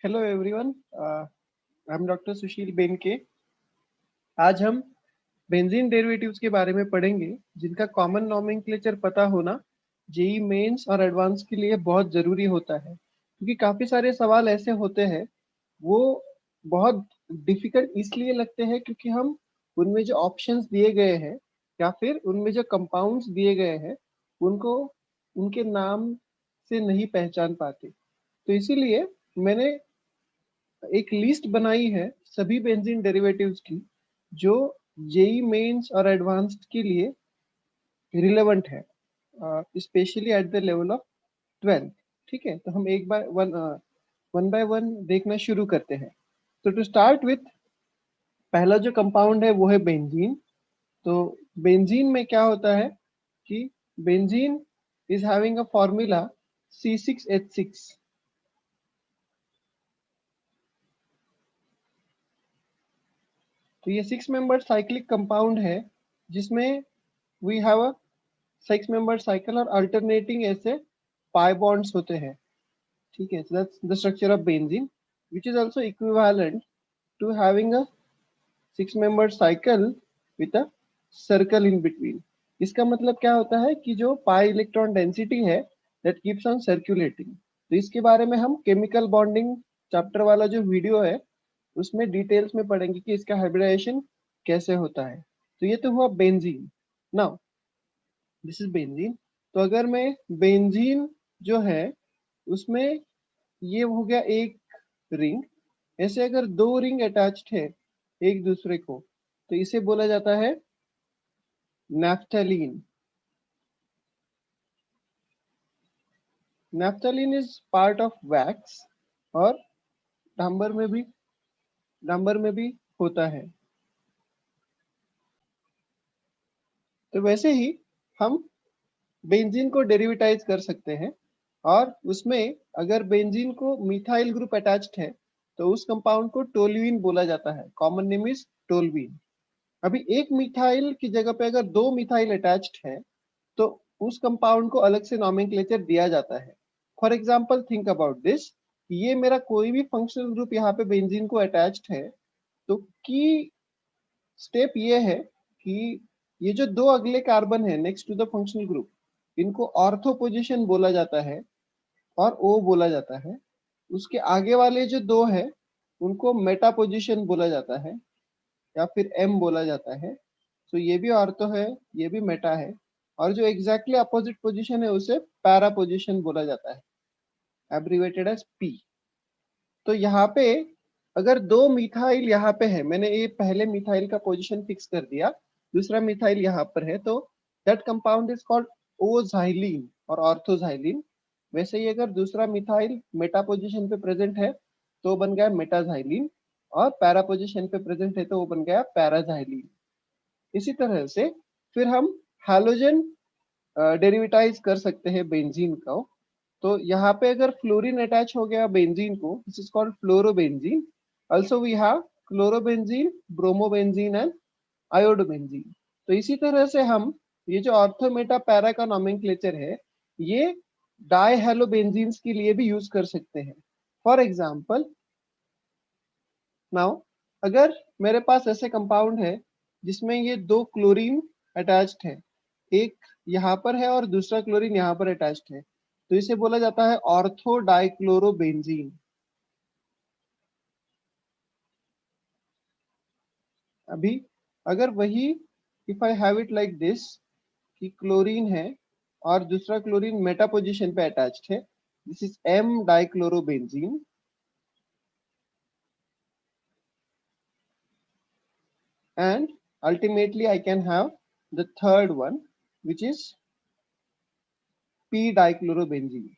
Hello everyone, I am doctor Sushil Benke. आज हम benzene derivatives के बारे में पढ़ेंगे जिनका कॉमन नोमेनक्लेचर पता होना जेई मेंस और एडवांस के लिए बहुत ज़रूरी होता है, क्योंकि काफ़ी सारे सवाल ऐसे होते हैं वो बहुत डिफिकल्ट इसलिए लगते हैं क्योंकि हम उनमें जो ऑप्शंस दिए गए हैं या फिर उनमें जो कंपाउंड्स दिए गए हैं उनको उनके नाम से नहीं पहचान पाते। तो इसीलिए मैंने एक लिस्ट बनाई है सभी बेंजीन डेरिवेटिव्स की जो जेई मेंस और एडवांस्ड के लिए रिलेवेंट है, specially at the level of 12th। ठीक है, तो हम एक बाय वन बाय वन देखना शुरू करते हैं। तो टू स्टार्ट विथ, पहला जो कंपाउंड है वो है बेंजीन। तो बेंजीन में क्या होता है कि benzene is having a formula C6H6। तो ये 6 मेंबर साइक्लिक कंपाउंड है जिसमें we have a 6 member cycle और अल्टरनेटिंग ऐसे पाई बॉन्ड्स होते हैं। ठीक है, that's the structure of benzene which is also equivalent to having a 6 member cycle with a circle in between. इसका मतलब क्या होता है कि जो पाई इलेक्ट्रॉन डेंसिटी है दैट कीप्स ऑन सर्कुलेटिंग। तो इसके बारे में हम केमिकल बॉन्डिंग चैप्टर वाला जो वीडियो है उसमें डिटेल्स में पढ़ेंगे कि इसका हाइब्रिडाइजेशन कैसे होता है। तो ये तो हुआ benzene. Now this is benzene. तो अगर मैं बेंजीन जो है उसमें ये हो गया एक रिंग, ऐसे अगर दो रिंग अटैच्ड है एक दूसरे को तो इसे बोला जाता है naphthalene. Naphthalene is part of wax और डांबर में भी होता है। तो वैसे ही हम बेंजीन को डेरिवेटाइज कर सकते हैं और उसमें अगर बेंजीन को मिथाइल ग्रुप अटैच्ड है तो उस कंपाउंड को टोल्यूइन बोला जाता है। Common name is toluene. अभी एक मिथाइल की जगह पे अगर दो मिथाइल अटैच्ड है तो उस कंपाउंड को अलग से नॉमेनक्लेचर दिया जाता है। For example think about this, ये मेरा कोई भी फंक्शनल ग्रुप यहाँ पे बेंजीन को अटैच्ड है तो की स्टेप ये है कि ये जो दो अगले कार्बन है next to the functional group इनको ऑर्थो पोजीशन बोला जाता है और ओ बोला जाता है। उसके आगे वाले जो दो है उनको मेटा पोजीशन बोला जाता है या फिर एम बोला जाता है। तो ये भी ऑर्थो है, ये भी मेटा है। और जो एग्जैक्टली अपोजिट पोजीशन है उसे पैरा पोजीशन बोला जाता है, एब्रिवेटेड एज पी। तो यहाँ पे अगर दो मिथाइल यहाँ पे है, मैंने ये पहले मिथाइल का पोजीशन फिक्स कर दिया, दूसरा मिथाइल यहाँ पर है, तो दैट कंपाउंड इज कॉल्ड ओजाइलिन और ऑर्थोजाइलिन। वैसे ही अगर दूसरा मिथाइल मेटा पोजीशन पे प्रेजेंट है तो बन गया मेटाजाइलिन और पैरा पोजीशन पे प्रेजेंट है तो वो बन गया पैराजाइलिन। इसी तरह से फिर हम हैलोजन डेरिवेटाइज कर सकते हैं बेंजीन का। तो यहाँ पे अगर फ्लोरीन अटैच हो गया बेंजीन को, this is called fluorobenzene. Also we have chlorobenzene, bromobenzene and iodobenzene. तो इसी तरह से हम ये जो ऑर्थोमेटा पैरा का नॉमेनक्लेचर है ये डाइहेलोबेंजीन्स के लिए भी यूज कर सकते हैं। फॉर एग्जाम्पल, नाउ अगर मेरे पास ऐसे कंपाउंड है जिसमें ये दो क्लोरीन अटैच्ड है, एक यहाँ पर है और दूसरा क्लोरीन यहाँ पर अटैच्ड है, तो इसे बोला जाता है ऑर्थो डाइक्लोरोबेंजीन। अभी अगर वही if I have it like this कि क्लोरीन है और दूसरा क्लोरीन मेटा पोजीशन पे अटैच्ड है, this is m dichlorobenzene. And ultimately I can have the third one which is P dichlorobenzene.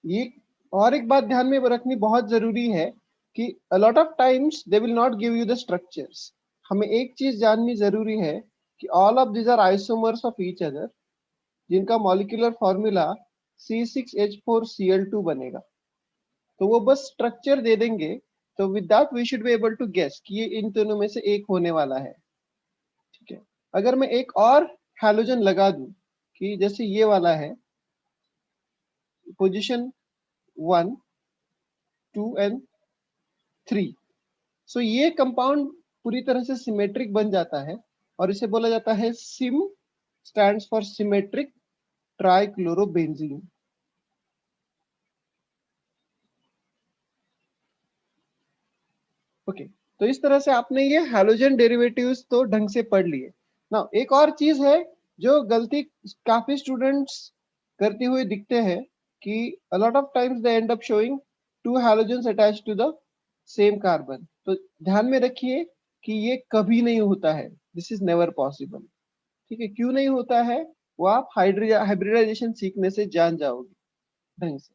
ये और एक बात ध्यान में रखनी बहुत जरूरी है कि a lot of times they will not give you the structures। हमें एक चीज जाननी जरूरी है कि all of these are isomers of each other जिनका मॉलिक्यूलर फॉर्मूला C6H4Cl2 बनेगा। तो वो बस स्ट्रक्चर दे देंगे, तो with that we should be able to guess कि ये इन दोनों में से एक होने वाला है। ठीक है, अगर मैं एक और हैलोजन लगा दूं कि जैसे ये वाला है पोजीशन 1, 2 एंड 3, सो ये कंपाउंड पूरी तरह से सिमेट्रिक बन जाता है और इसे बोला जाता है sym, stands for symmetric trichlorobenzene. Okay, तो इस तरह से आपने ये हैलोजन डेरिवेटिव्स तो ढंग से पढ़ लिए ना। एक और चीज है जो गलती काफी स्टूडेंट्स करते हुए दिखते हैं कि a lot of times they end up showing two halogens attached to the same carbon। तो ध्यान में रखिए कि ये कभी नहीं होता है, दिस इज नेवर पॉसिबल। ठीक है, क्यों नहीं होता है वो आप हाइब्रिडाइजेशन सीखने से जान जाओगे ढंग से।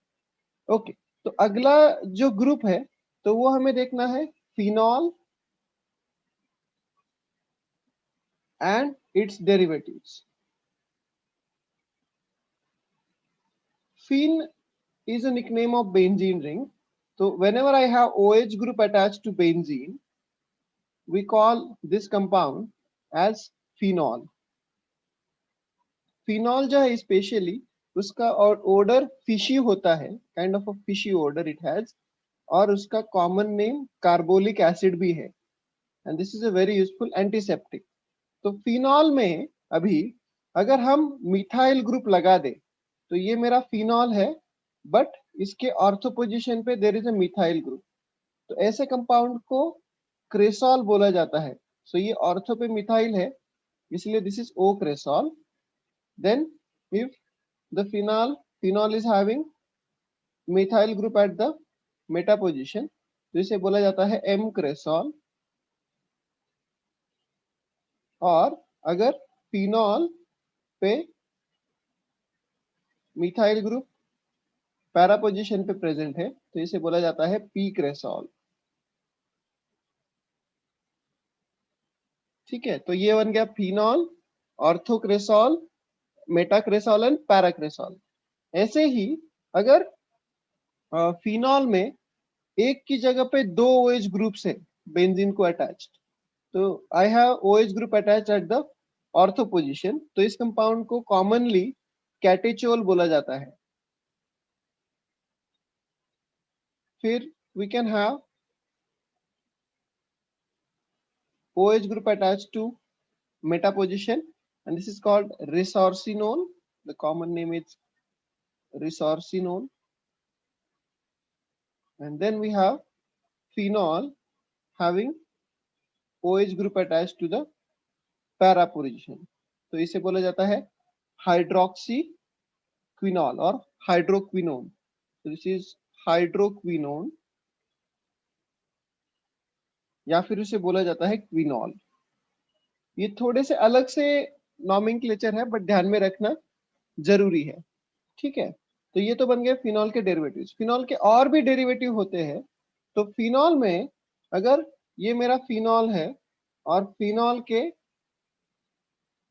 ओके, तो अगला जो ग्रुप है तो वो हमें देखना है phenol and its derivatives. Phen is a nickname of benzene ring. So whenever I have OH group attached to benzene, we call this compound as phenol. Phenol जो है स्पेशली उसका और odor fishy होता है, kind of a fishy odor it has, और उसका common name carbolic acid भी है, and this is a very useful antiseptic. तो फिनॉल में अभी अगर हम मिथाइल ग्रुप लगा दे तो ये मेरा फिनॉल है, बट इसके ऑर्थो पोजीशन पे there is a methyl group, तो ऐसे कंपाउंड को क्रेसॉल बोला जाता है। सो ये ऑर्थो पे मिथाइल है इसलिए this is o cresol. Then if the phenol is having methyl group at the meta position तो इसे बोला जाता है एम क्रेसॉल। और अगर फिनॉल पे मिथाइल ग्रुप पैरा पोजीशन पे प्रेजेंट है तो इसे बोला जाता है पी क्रेसॉल। ठीक है, तो ये बन गया फिनॉल, ऑर्थोक्रेसॉल, मेटाक्रेसॉल एंड पैराक्रेसॉल। ऐसे ही अगर फिनॉल में एक की जगह पे दो OH ग्रुप्स है बेंजीन को अटैच्ड, तो I have OH group attached eight the ortho position, तो इस कंपाउंड को कॉमनली कैटेचोल बोला जाता है। फिर we can have OH group attached to meta position and this is called resorcinol. The common name is resorcinol. And then we have phenol having OH group attached to the para position, तो इसे बोला जाता है hydroxy quinol और hydroquinone. तो this is hydroquinone या फिर उसे बोला जाता है क्विनॉल। ये थोड़े से अलग से नॉमेनक्लेचर है बट ध्यान में रखना जरूरी है। ठीक है, तो ये तो बन गए फिनॉल के डेरिवेटिव्स। फिनॉल के और भी डेरिवेटिव होते हैं। तो फिनॉल में अगर ये मेरा फिनॉल है और फिनॉल के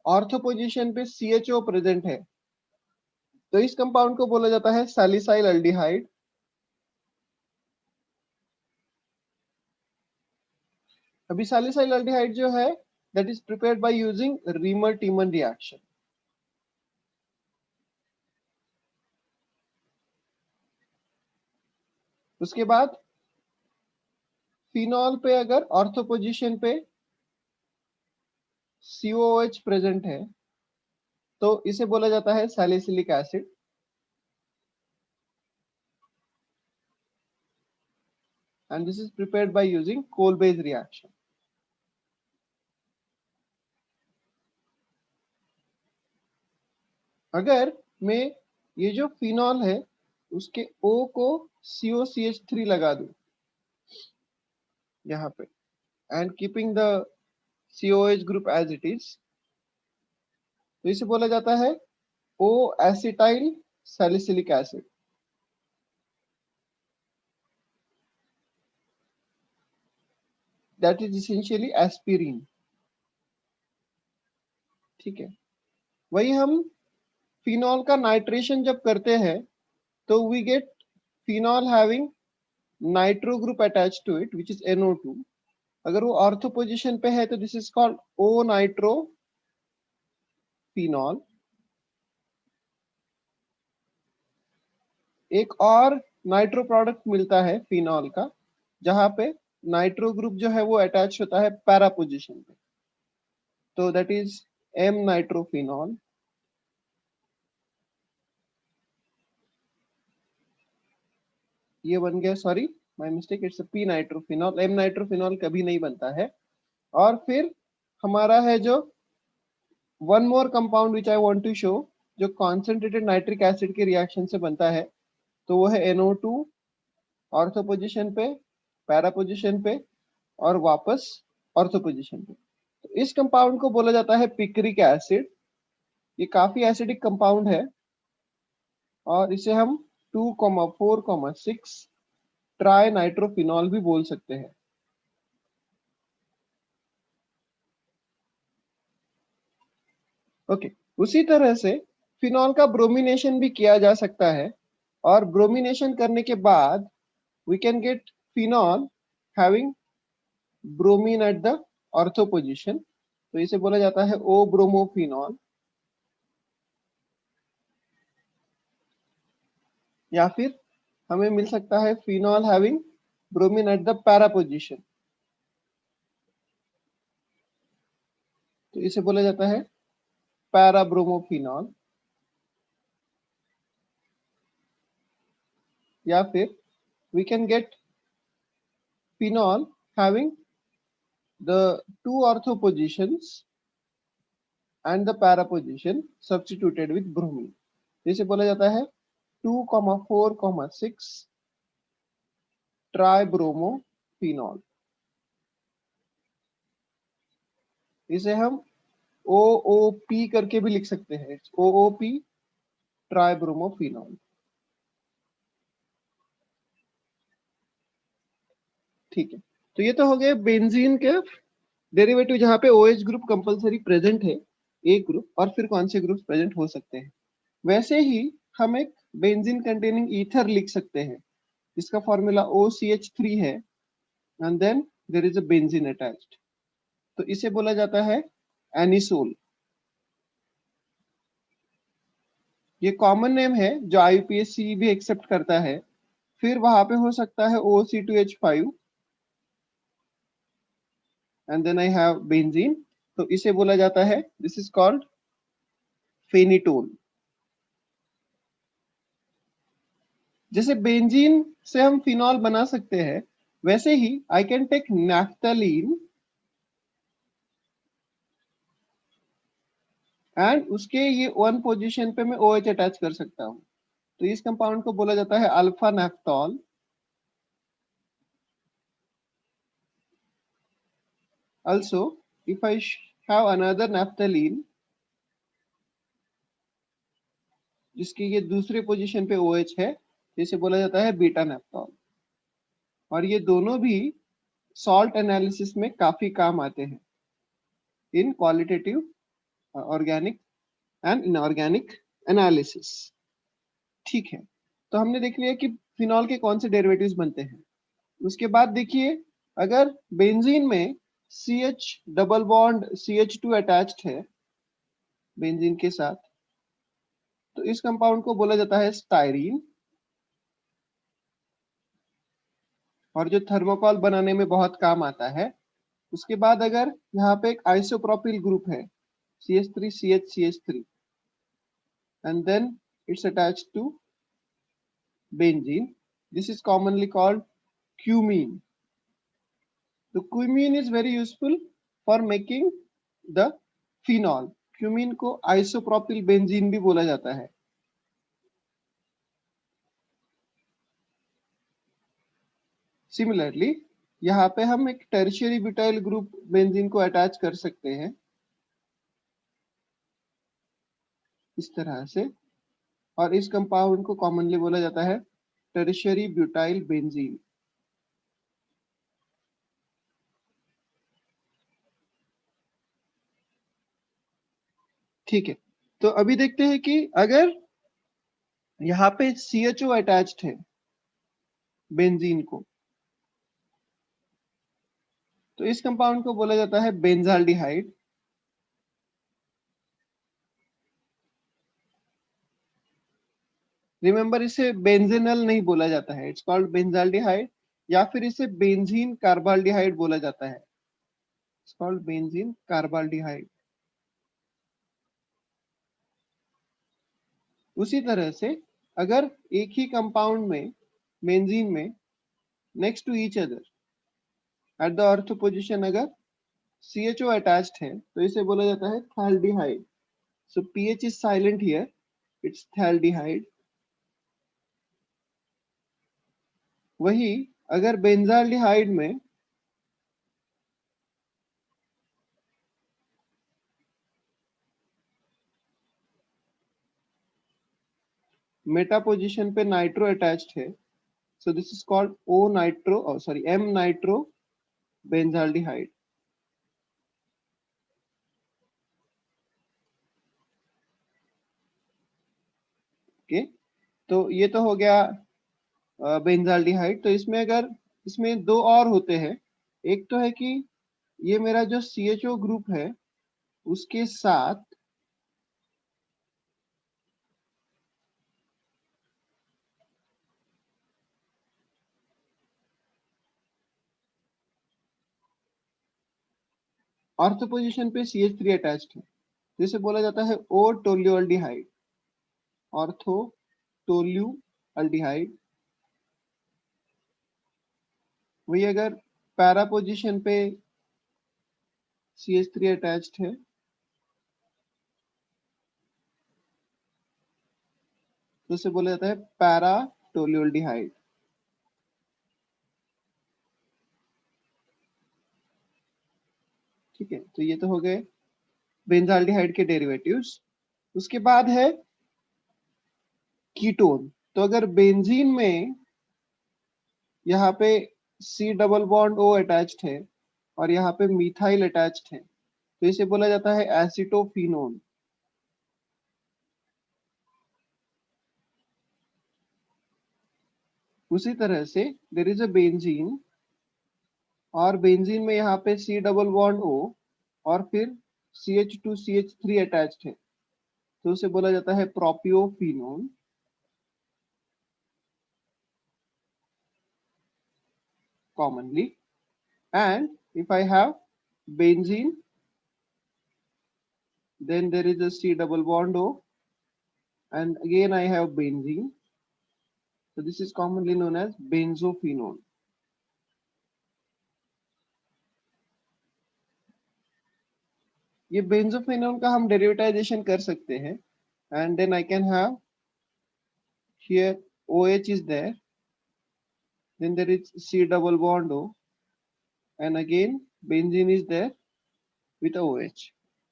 ऑर्थो पोजीशन पे CHO प्रेजेंट है तो इस कंपाउंड को बोला जाता है सैलिसाइल एल्डिहाइड। अभी सैलिसाइल एल्डिहाइड जो है that is prepared by using reamer टीमन reaction. उसके बाद फिनॉल पे अगर ऑर्थो पोजीशन पे COOH प्रेजेंट है तो इसे बोला जाता है salicylic acid. and this is prepared by using coal base reaction. अगर मैं ये जो फिनॉल है उसके O को COCH3 लगा दूं यहाँ पे and keeping the COH group as it is तो इसे बोला जाता है O acetyl salicylic acid। that is essentially aspirin। ठीक है, वही हम फिनॉल का नाइट्रेशन जब करते हैं तो we get phenol having nitro group attached to it which is NO2। अगर वो ऑर्थो पोजीशन पे है तो this is called O nitro phenol. एक और नाइट्रो प्रोडक्ट मिलता है फिनॉल का, जहां पे नाइट्रो ग्रुप जो है वो अटैच होता है पैरा पोजीशन पे, तो दैट इज एम नाइट्रोफिनॉल। ये बन गया, sorry my mistake, it's p nitrophenol, m nitrophenol कभी नहीं बनता है। और फिर हमारा है जो one more compound which I want to show, जो कॉन्सेंट्रेटेड नाइट्रिक एसिड के रिएक्शन से बनता है, तो वो है NO2 ऑर्थो पोजीशन पे, पैरा पोजीशन पे, और वापस ऑर्थो पोजीशन पे। तो इस कंपाउंड को बोला जाता है पिक्रिक एसिड। ये काफी एसिडिक कंपाउंड है और इसे हम 2,4,6 ट्राई नाइट्रोफिनॉल भी बोल सकते हैं। ओके, उसी तरह से फिनॉल का ब्रोमिनेशन भी किया जा सकता है, और ब्रोमिनेशन करने के बाद we can get phenol having bromine at the ortho position, तो इसे बोला जाता है O ब्रोमोफिनॉल। या फिर हमें मिल सकता है phenol having bromine at the para position, तो इसे बोला जाता है पैरा ब्रोमोफिनॉल। या फिर we can get phenol having the two ortho positions and the para position substituted with bromine, इसे बोला जाता है 2,4,6 ट्राइब्रोमोफिनॉल। इसे हम OOP करके भी लिख सकते हैं, OOP ट्राइब्रोमोफिनॉल। ठीक है, तो ये तो हो गए बेंजीन के डेरिवेटिव जहां पे OH ग्रुप कंपलसरी प्रेजेंट है, एक ग्रुप, और फिर कौन से ग्रुप प्रेजेंट हो सकते हैं। वैसे ही हम एक बेंजीन कंटेनिंग ईथर लिख सकते हैं, इसका फॉर्मूला OCH3 है, and then there is a benzene attached, तो इसे बोला जाता है एनिसोल। ये कॉमन नेम है जो IUPAC भी एक्सेप्ट करता है। फिर वहां पे हो सकता है OC2H5 and then I have benzene, तो इसे बोला जाता है, दिस इज कॉल्ड फेनिटोल। जैसे बेंजीन से हम फिनॉल बना सकते हैं, वैसे ही I can take naphthalene and उसके ये वन पोजीशन पे मैं OH अटैच कर सकता हूं, तो इस कंपाउंड को बोला जाता है alpha नैफ्थॉल। Also, if I have another naphthalene जिसकी ये दूसरे पोजीशन पे OH है, इसे बोला जाता है बीटा नैफ्थॉल। और ये दोनों भी सॉल्ट एनालिसिस में काफी काम आते हैं, इन qualitative, organic and inorganic analysis. ठीक है, तो हमने देख लिया कि फिनॉल के कौन से डेरिवेटिव्स बनते हैं। उसके बाद देखिए, अगर बेंजीन में CH double bond CH2 attached है बेंजीन के साथ, तो इस कंपाउंड को बोला जाता है स्टायरीन, और जो थर्मोकॉल बनाने में बहुत काम आता है। उसके बाद अगर यहाँ पे एक आइसोप्रोपिल ग्रुप है CH3CH3 and then it's attached to benzene, this is commonly called cumene. तो cumene is very useful for making the phenol. cumene को आइसोप्रोपिल बेंजीन भी बोला जाता है। सिमिलरली यहाँ पे हम एक टर्शियरी ब्यूटाइल ग्रुप बेंजीन को अटैच कर सकते हैं इस तरह से, और इस कंपाउंड को कॉमनली बोला जाता है टर्शियरी ब्यूटाइल बेंजीन। ठीक है, तो अभी देखते हैं कि अगर यहाँ पे CHO अटैच्ड है बेंजीन को, तो इस कंपाउंड को बोला जाता है बेंजाल्डिहाइड। रिमेंबर इसे बेंजीनल नहीं बोला जाता है, इट्स कॉल्ड बेंजाल्डिहाइड, या फिर इसे बेंजीन कार्बाल्डिहाइड बोला जाता है, इट्स कॉल्ड बेंजीन कार्बाल्डिहाइड। उसी तरह से अगर एक ही कंपाउंड में, बेंजीन में, next to each other at the ortho position अगर CHO अटैच्ड है तो इसे बोला जाता है phthaldehyde. So PH is silent here, it's phthaldehyde. वही अगर बेंजाल्डिहाइड में मेटा पोजिशन पे नाइट्रो अटैच्ड है, so this is called O nitro, oh sorry, M nitro benzaldehyde। Okay, तो ये तो हो गया बेंजाल्डिहाइड। तो इसमें अगर इसमें दो और होते हैं, एक तो है कि ये मेरा जो CHO ग्रुप है उसके साथ ऑर्थो पोजिशन पे CH3 अटैच्ड है, जिसे बोला जाता है ओ टोल्यूअल्डिहाइड, ऑर्थो टोल्यूअल्डिहाइड। वही अगर पैरा पोजिशन पे CH3 अटैच्ड है तो उसे बोला जाता है पैरा टोल्यूअल्डिहाइड। ठीक है, तो ये तो हो गए बेंजाल्डिहाइड के डेरिवेटिव्स। उसके बाद है कीटोन। तो अगर बेंजीन में यहाँ पे C double bond O attached है और यहाँ पे मिथाइल अटैच्ड है तो इसे बोला जाता है एसिटोफिनोन। उसी तरह से देयर इज अ बेंजीन और बेंजीन में यहाँ पे C डबल बॉन्ड O और फिर CH2CH3 अटैच्ड है तो उसे बोला जाता है प्रोपियोफिनोन। commonly, and if I have benzene, then there is a C double bond O, and again I have benzene, so this is commonly known as benzophenone। ये बेंजोफेनोन का हम डेरिवेटाइजेशन कर सकते हैं, and then I can have here OH is there, then there is C double bond O, and again benzene is there with OH।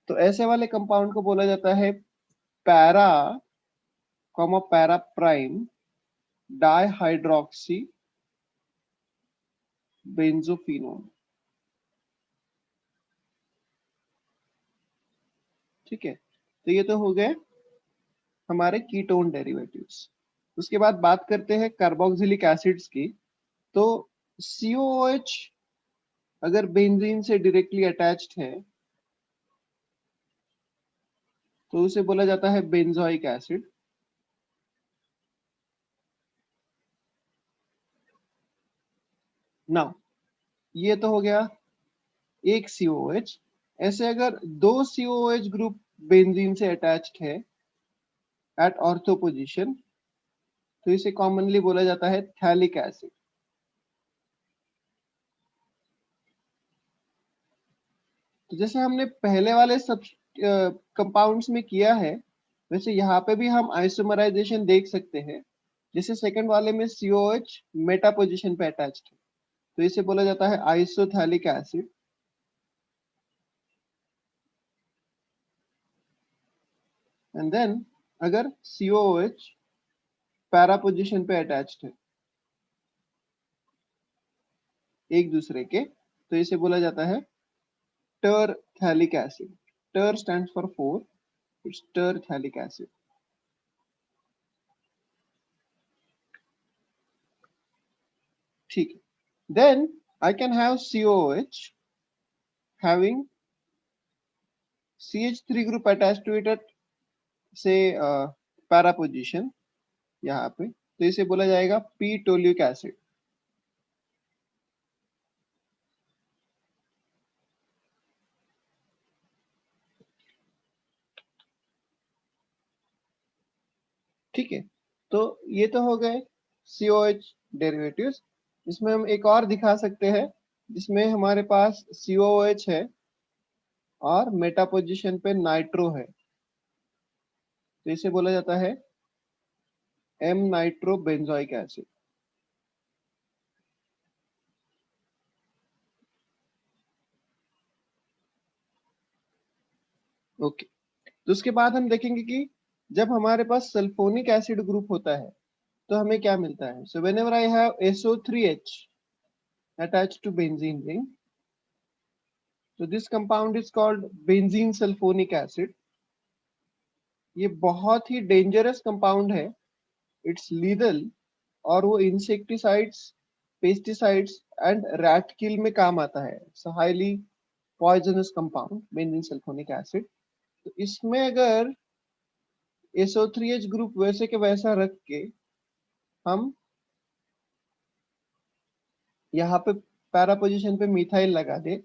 तो ऐसे वाले compound को बोला जाता है para para prime dihydroxy benzophenone. ठीक है, तो ये तो हो गए हमारे कीटोन डेरिवेटिव्स। उसके बाद बात करते हैं कार्बोक्सिलिक एसिड्स की। तो COOH अगर बेंजीन से डायरेक्टली अटैच्ड है तो उसे बोला जाता है बेंजोइक एसिड। नाउ ये तो हो गया एक COOH। ऐसे अगर दो COOH ग्रुप बेंजीन से अटैच्ड है एट ऑर्थो पोजिशन तो इसे कॉमनली बोला जाता है थैलिक एसिड। तो जैसे हमने पहले वाले सब कंपाउंड्स में किया है वैसे यहाँ पे भी हम आइसोमराइजेशन देख सकते हैं। जैसे सेकंड वाले में COH मेटा पोजिशन पे अटैच्ड है तो इसे बोला जाता है आइसोथैलिक एसिड। एंड देन अगर COOH पैरा पोजिशन पे अटैच्ड है एक दूसरे के तो इसे बोला जाता है terephthalic acid. Ter stands for four, it's terephthalic acid. ठीक है, then I can have COOH having CH3 group attached to it at say para position, यहाँ पे, तो इसे बोला जाएगा पी टोल्यूक एसिड। ठीक है, तो ये तो हो गए COH डेरिवेटिव्स। इसमें हम एक और दिखा सकते हैं जिसमें हमारे पास COOH है और मेटा पोजीशन पे नाइट्रो है, तो इसे बोला जाता है M nitro benzoic acid. Okay, तो उसके बाद हम देखेंगे कि जब हमारे पास सल्फोनिक एसिड ग्रुप होता है तो हमें क्या मिलता है। So whenever I have SO3H attached to benzene ring, so this compound is called benzene sulfonic acid। ये बहुत ही डेंजरस कंपाउंड है, इट्स लीदल, और वो insecticides, pesticides and rat kill में काम आता है। सो highly poisonous compound benzene sulphonic acid. तो इसमें अगर SO3H ग्रुप वैसे के वैसा रख के हम यहाँ पे पैरा पोजीशन पे मिथाइल लगा दे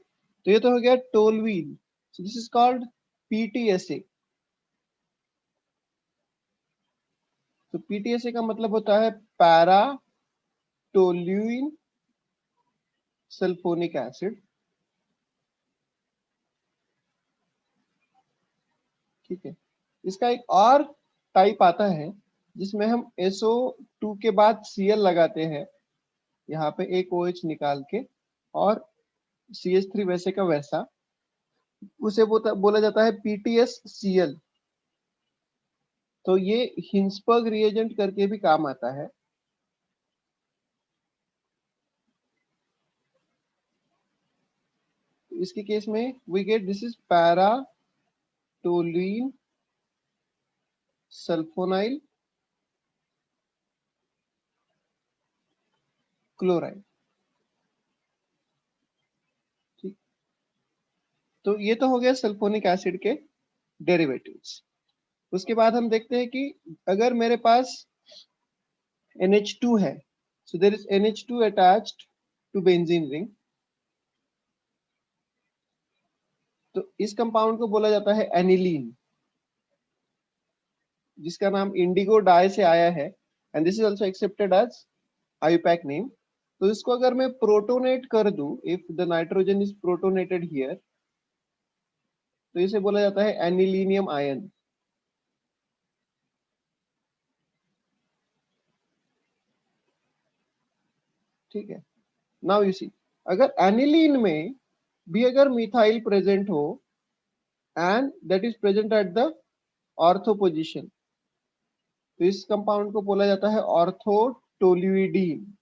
तो ये तो हो गया toluene. So this is called PTSA। तो PTSA का मतलब होता है पैरा टोल्यूइन सल्फोनिक एसिड। ठीक है, इसका एक और टाइप आता है जिसमें हम SO2 के बाद Cl लगाते हैं, यहाँ पे एक OH निकाल के, और CH3 वैसे का वैसा, उसे बोला जाता है PTSCl। तो ये हिंसबर्ग रिएजेंट करके भी काम आता है। इसके केस में we get this is para toluene sulphonyl chloride. ठीक, तो ये तो हो गया सल्फोनिक एसिड के डेरिवेटिव्स। उसके बाद हम देखते हैं कि अगर मेरे पास NH2 है, so there is NH2 attached to benzene ring, तो इस कंपाउंड को बोला जाता है एनिलीन, जिसका नाम इंडिगो डाई से आया है, and this is also accepted as IUPAC name. तो इसको अगर मैं प्रोटोनेट कर दूं, if the nitrogen is protonated here, तो इसे बोला जाता है एनिलीनियम आयन। ठीक है, नाउ यू सी, अगर एनिलीन में भी अगर मिथाइल प्रेजेंट हो and that is present at the ortho position, तो इस कंपाउंड को बोला जाता है ऑर्थोटोल्यूइडीन।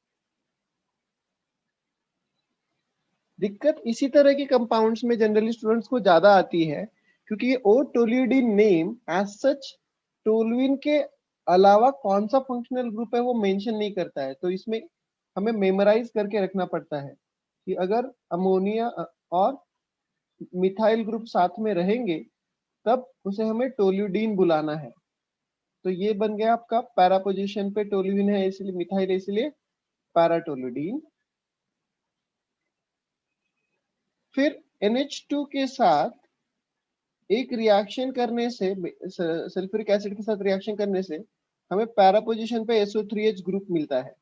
दिक्कत इसी तरह के कंपाउंड्स में जनरली स्टूडेंट्स को ज्यादा आती है, क्योंकि ये ओ टोल्यूइडीन नेम एज सच टोल्यूइन के अलावा कौन सा फंक्शनल ग्रुप है वो मेंशन नहीं करता है। तो इसमें हमें मेमोराइज करके रखना पड़ता है कि अगर अमोनिया और मिथाइल ग्रुप साथ में रहेंगे तब उसे हमें टोल्यूडीन बुलाना है। तो ये बन गया आपका पैरा पोजीशन पे टोल्यूइन है इसलिए मिथाइल है, इसलिए पैराटोल्यूडीन। फिर NH2 के साथ एक रिएक्शन करने से, सल्फ्यूरिक एसिड के साथ रिएक्शन करने से हमें पैरा पोजीशन पे SO3H ग्रुप मिलता है।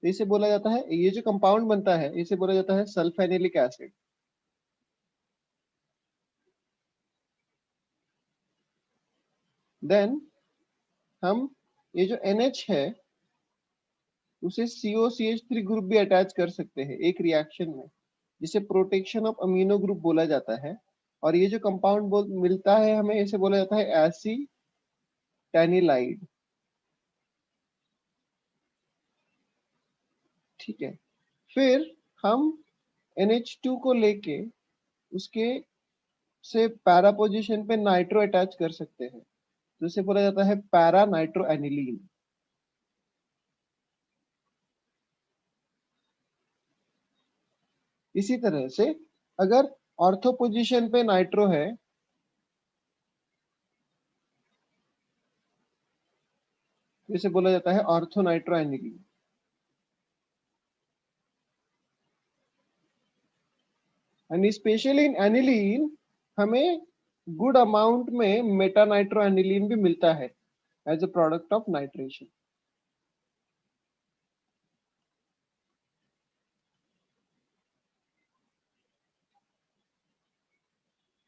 तो इसे बोला जाता है, ये जो कंपाउंड बनता है इसे बोला जाता है सल्फेनिलिक एसिड। देन हम ये जो NH है उसे COCH3 ग्रुप भी अटैच कर सकते हैं एक रिएक्शन में, जिसे प्रोटेक्शन ऑफ अमीनो ग्रुप बोला जाता है। और ये जो कंपाउंड मिलता है हमें, इसे बोला जाता है एसिटैनिलाइड। ठीक है, फिर हम NH2 को लेके उसके से पैरा पोजीशन पे नाइट्रो अटैच कर सकते हैं, तो इसे बोला जाता है पैरा नाइट्रो एनिलीन। इसी तरह से अगर ऑर्थो पोजीशन पे नाइट्रो है इसे बोला जाता है orthonitroaniline. And specially in aniline हमें गुड अमाउंट में मेटानाइट्रोएनिलीन भी मिलता है as a product of nitration.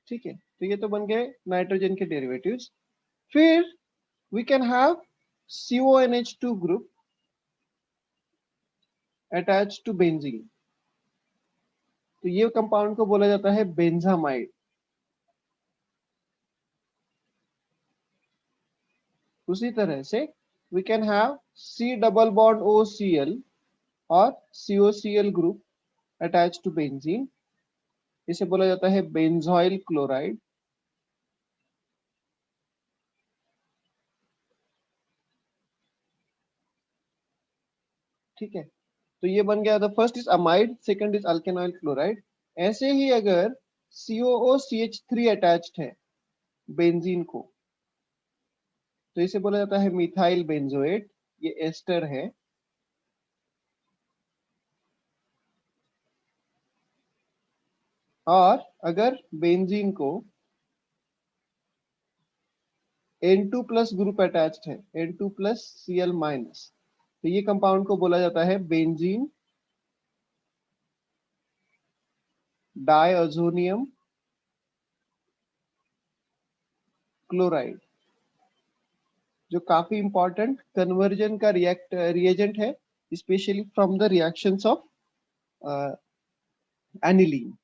ठीक है, तो ये तो बन गए नाइट्रोजन के डेरिवेटिव्स। फिर we can have CONH2 group attached to benzene, तो ये कंपाउंड को बोला जाता है बेंजामाइड। उसी तरह से we can have C double bond OCl और COCl group attached to benzene, इसे बोला जाता है बेंजोइल क्लोराइड। ठीक है, तो ये बन गया, the first is amide, second is alkanoyl chloride. ऐसे ही अगर COOCH3 अटैच्ड है बेंजीन को, तो इसे बोला जाता है मिथाइल बेंजोएट, ये एस्टर है। और अगर बेंजीन को N2 प्लस ग्रुप अटैच्ड है, N2 प्लस Cl माइनस, तो ये कंपाउंड को बोला जाता है बेंजीन डायअज़ोनियम क्लोराइड, जो काफी इंपॉर्टेंट कन्वर्जन का रिएजेंट है, specially from the reactions of aniline.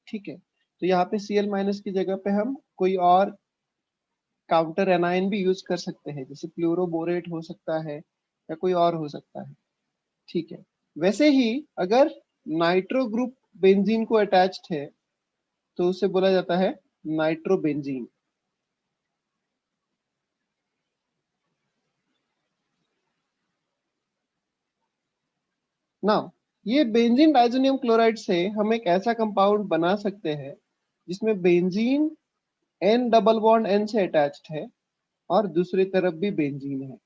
ठीक है, तो यहाँ पे Cl माइनस की जगह पे हम कोई और काउंटर एनायन भी यूज कर सकते हैं, जैसे फ्लोरोबोरेट हो सकता है या कोई और हो सकता है। ठीक है, वैसे ही अगर नाइट्रो ग्रुप बेंजीन को अटैच्ड है तो उसे बोला जाता है नाइट्रोबेंजीन। नाउ ये बेंजीन डाइज़ोनियम क्लोराइड से हम एक ऐसा कंपाउंड बना सकते हैं जिसमें benzene N double bond N से अटैच्ड है और दूसरी तरफ भी बेंजीन है।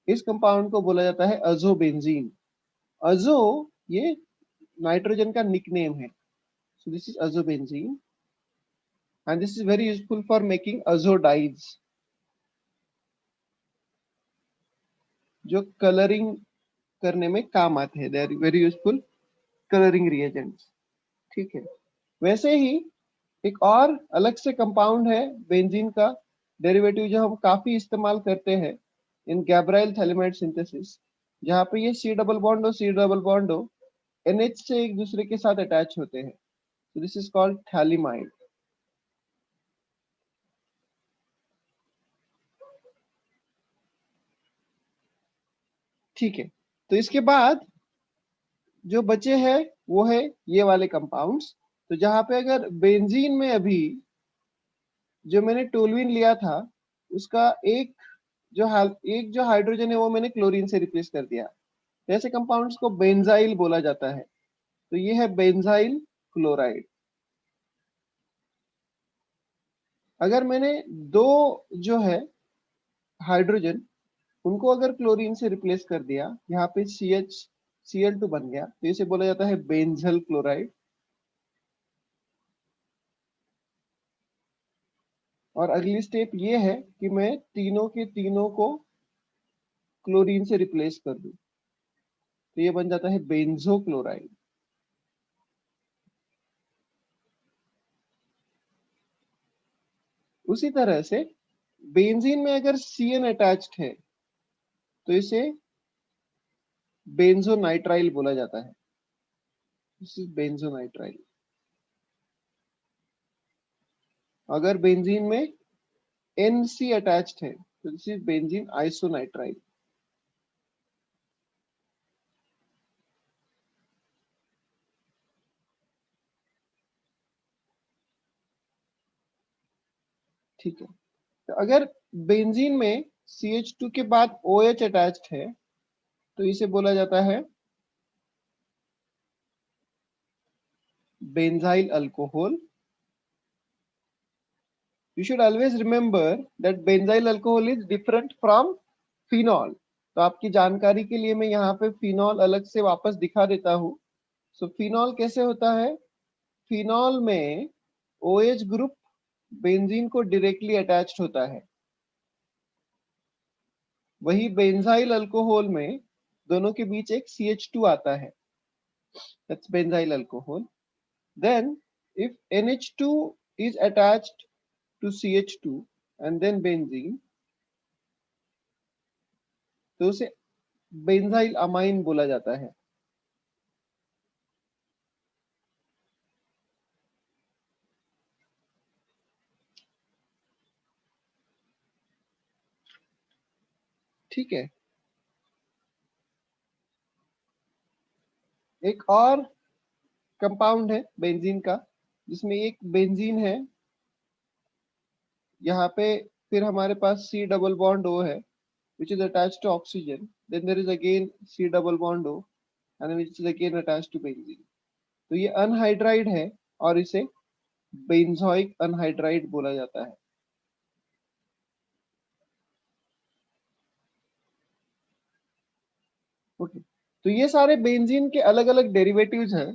इस कंपाउंड को बोला जाता है अजोबेंजीन। अजो ये नाइट्रोजन का निकनेम है, so this is azobenzene and this is very useful for making azo-dyes, जो कलरिंग करने में काम आते हैं। They are very useful colouring reagents. ठीक है, वैसे ही एक और अलग से कंपाउंड है बेंजीन का डेरिवेटिव जो हम काफी इस्तेमाल करते हैं इन गैब्राइल थैलेमाइड सिंथेसिस, जहाँ पे ये C डबल बॉन्ड हो C डबल बॉन्ड हो NH से एक दूसरे के साथ अटैच होते हैं, so this is called phthalimide. ठीक है, तो इसके बाद जो बचे हैं वो है ये वाले कंपाउंड्स। तो जहां पे अगर बेंजीन में अभी जो मैंने टोलुइन लिया था उसका एक जो हाइड्रोजन है वो मैंने क्लोरीन से रिप्लेस कर दिया, तो ऐसे कंपाउंड्स को बेंजाइल बोला जाता है। तो ये है बेंजाइल क्लोराइड। अगर मैंने दो जो है हाइड्रोजन उनको अगर क्लोरीन से रिप्लेस कर दिया, यहाँ पे Cl2 बन गया, तो इसे बोला जाता है बेंजल क्लोराइड। और अगली स्टेप ये है कि मैं तीनों के तीनों को क्लोरीन से रिप्लेस कर दूं, तो ये बन जाता है बेंजो क्लोराइड। उसी तरह से बेंजीन में अगर Cn अटैच्ड है तो इसे बेंजोनाइट्राइल बोला जाता है, दिस इज बेंजोनाइट्राइल। अगर बेंजीन में Nc अटैच्ड है तो दिस इज बेंजीन आइसोनाइट्राइल। ठीक है, तो अगर बेंजीन में CH2 के बाद OH अटैच्ड है तो इसे बोला जाता है benzyl alcohol. You should always remember that benzyl alcohol is different from phenol. तो आपकी जानकारी के लिए मैं यहाँ पे फिनॉल अलग से वापस दिखा देता हूँ। सो फिनॉल कैसे होता है? फिनॉल में OH ग्रुप बेंजीन को डायरेक्टली अटैच्ड होता है। वही बेंजाइल अल्कोहल में दोनों के बीच एक CH2 आता है, that's benzyl alcohol. Then if NH2 is attached to CH2 and then benzene, तो उसे बेंजाइल अमाइन बोला जाता है। ठीक है, एक और कंपाउंड है बेंजीन का, जिसमें एक बेंजीन है यहाँ पे, फिर हमारे पास C डबल बॉन्ड O है which is attached to oxygen, then there is again C double bond O and which is again attached to benzene। तो ये अनहाइड्राइड है और इसे बेंजोइक अनहाइड्राइड बोला जाता है। ओके, तो ये सारे बेंजीन के अलग अलग डेरिवेटिव्स हैं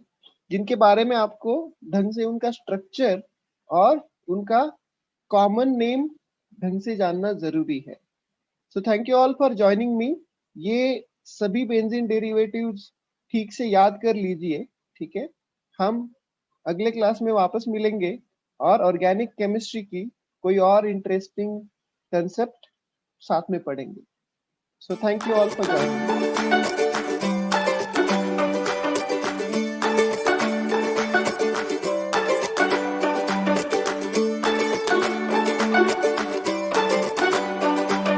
जिनके बारे में आपको ढंग से उनका स्ट्रक्चर और उनका कॉमन नेम ढंग से जानना जरूरी है। So thank you all for joining me. ये सभी बेंजीन डेरिवेटिव्स ठीक से याद कर लीजिए, ठीक है। हम अगले क्लास में वापस मिलेंगे और ऑर्गेनिक केमिस्ट्री की कोई और इंटरेस्टिंग कंसेप्ट साथ में पढ़ेंगे। So thank you all for joining.